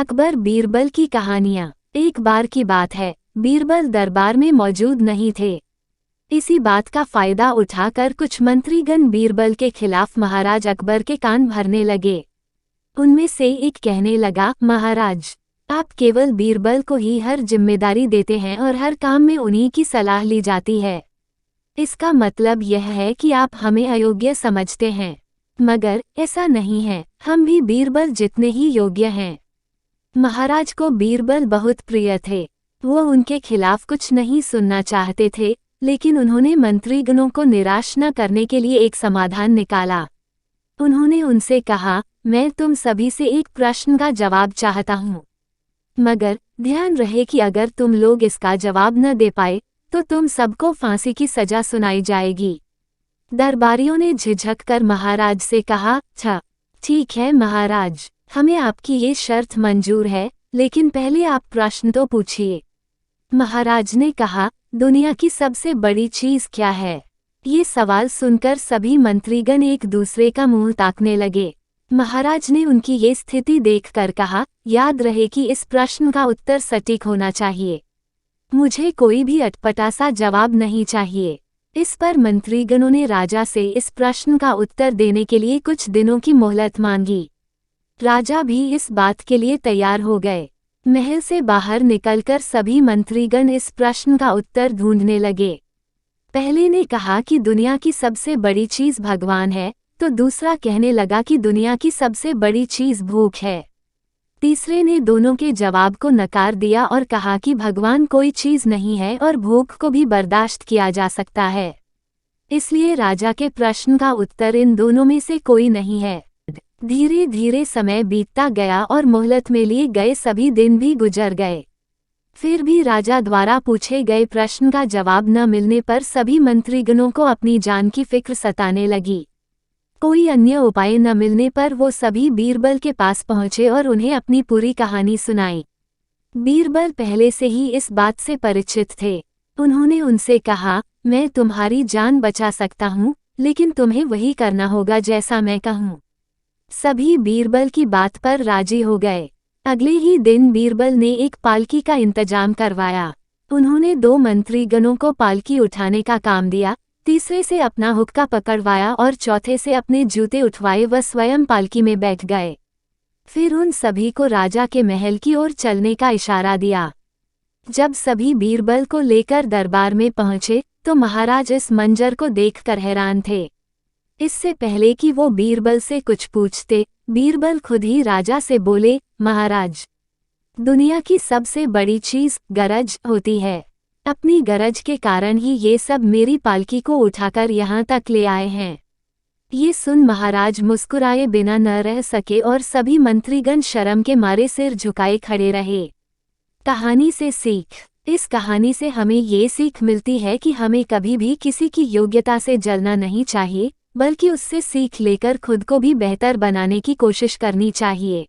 अकबर बीरबल की कहानियाँ। एक बार की बात है, बीरबल दरबार में मौजूद नहीं थे। इसी बात का फायदा उठाकर कुछ मंत्रीगण बीरबल के खिलाफ महाराज अकबर के कान भरने लगे। उनमें से एक कहने लगा, महाराज, आप केवल बीरबल को ही हर जिम्मेदारी देते हैं और हर काम में उन्हीं की सलाह ली जाती है। इसका मतलब यह है कि आप हमें अयोग्य समझते हैं। मगर ऐसा नहीं है, हम भी बीरबल जितने ही योग्य हैं। महाराज को बीरबल बहुत प्रिय थे। वो उनके खिलाफ कुछ नहीं सुनना चाहते थे, लेकिन उन्होंने मंत्रीगणों को निराश न करने के लिए एक समाधान निकाला। उन्होंने उनसे कहा, मैं तुम सभी से एक प्रश्न का जवाब चाहता हूँ, मगर ध्यान रहे कि अगर तुम लोग इसका जवाब न दे पाए तो तुम सबको फांसी की सजा सुनाई जाएगी। दरबारियों ने झिझक कर महाराज से कहा, अच्छा ठीक है महाराज, हमें आपकी ये शर्त मंजूर है, लेकिन पहले आप प्रश्न तो पूछिए। महाराज ने कहा, दुनिया की सबसे बड़ी चीज क्या है? ये सवाल सुनकर सभी मंत्रीगण एक दूसरे का मुंह ताकने लगे। महाराज ने उनकी ये स्थिति देखकर कहा, याद रहे कि इस प्रश्न का उत्तर सटीक होना चाहिए। मुझे कोई भी अटपटा सा जवाब नहीं चाहिए। इस पर मंत्रीगणों ने राजा से इस प्रश्न का उत्तर देने के लिए कुछ दिनों की मोहलत मांगी। राजा भी इस बात के लिए तैयार हो गए। महल से बाहर निकलकर सभी मंत्रीगण इस प्रश्न का उत्तर ढूंढने लगे। पहले ने कहा कि दुनिया की सबसे बड़ी चीज भगवान है, तो दूसरा कहने लगा कि दुनिया की सबसे बड़ी चीज भूख है। तीसरे ने दोनों के जवाब को नकार दिया और कहा कि भगवान कोई चीज नहीं है और भूख को भी बर्दाश्त किया जा सकता है। इसलिए राजा के प्रश्न का उत्तर इन दोनों में से कोई नहीं है। धीरे धीरे समय बीतता गया और मोहलत में लिए गए सभी दिन भी गुजर गए। फिर भी राजा द्वारा पूछे गए प्रश्न का जवाब न मिलने पर सभी मंत्रीगणों को अपनी जान की फिक्र सताने लगी। कोई अन्य उपाय न मिलने पर वो सभी बीरबल के पास पहुंचे और उन्हें अपनी पूरी कहानी सुनाई। बीरबल पहले से ही इस बात से परिचित थे। उन्होंने उनसे कहा, मैं तुम्हारी जान बचा सकता हूँ, लेकिन तुम्हें वही करना होगा जैसा मैं कहूँ। सभी बीरबल की बात पर राजी हो गए। अगले ही दिन बीरबल ने एक पालकी का इंतजाम करवाया। उन्होंने 2 मंत्रीगणों को पालकी उठाने का काम दिया, तीसरे से अपना हुक्का पकड़वाया और चौथे से अपने जूते उठवाए व स्वयं पालकी में बैठ गए। फिर उन सभी को राजा के महल की ओर चलने का इशारा दिया। जब सभी बीरबल को लेकर दरबार में पहुंचे तो महाराज इस मंजर को देखकर हैरान थे। इससे पहले कि वो बीरबल से कुछ पूछते, बीरबल खुद ही राजा से बोले, महाराज, दुनिया की सबसे बड़ी चीज गरज होती है। अपनी गरज के कारण ही ये सब मेरी पालकी को उठाकर यहाँ तक ले आए हैं। ये सुन महाराज मुस्कुराए बिना न रह सके और सभी मंत्रीगण शर्म के मारे सिर झुकाए खड़े रहे। कहानी से सीख। इस कहानी से हमें ये सीख मिलती है कि हमें कभी भी किसी की योग्यता से जलना नहीं चाहिए, बल्कि उससे सीख लेकर खुद को भी बेहतर बनाने की कोशिश करनी चाहिए।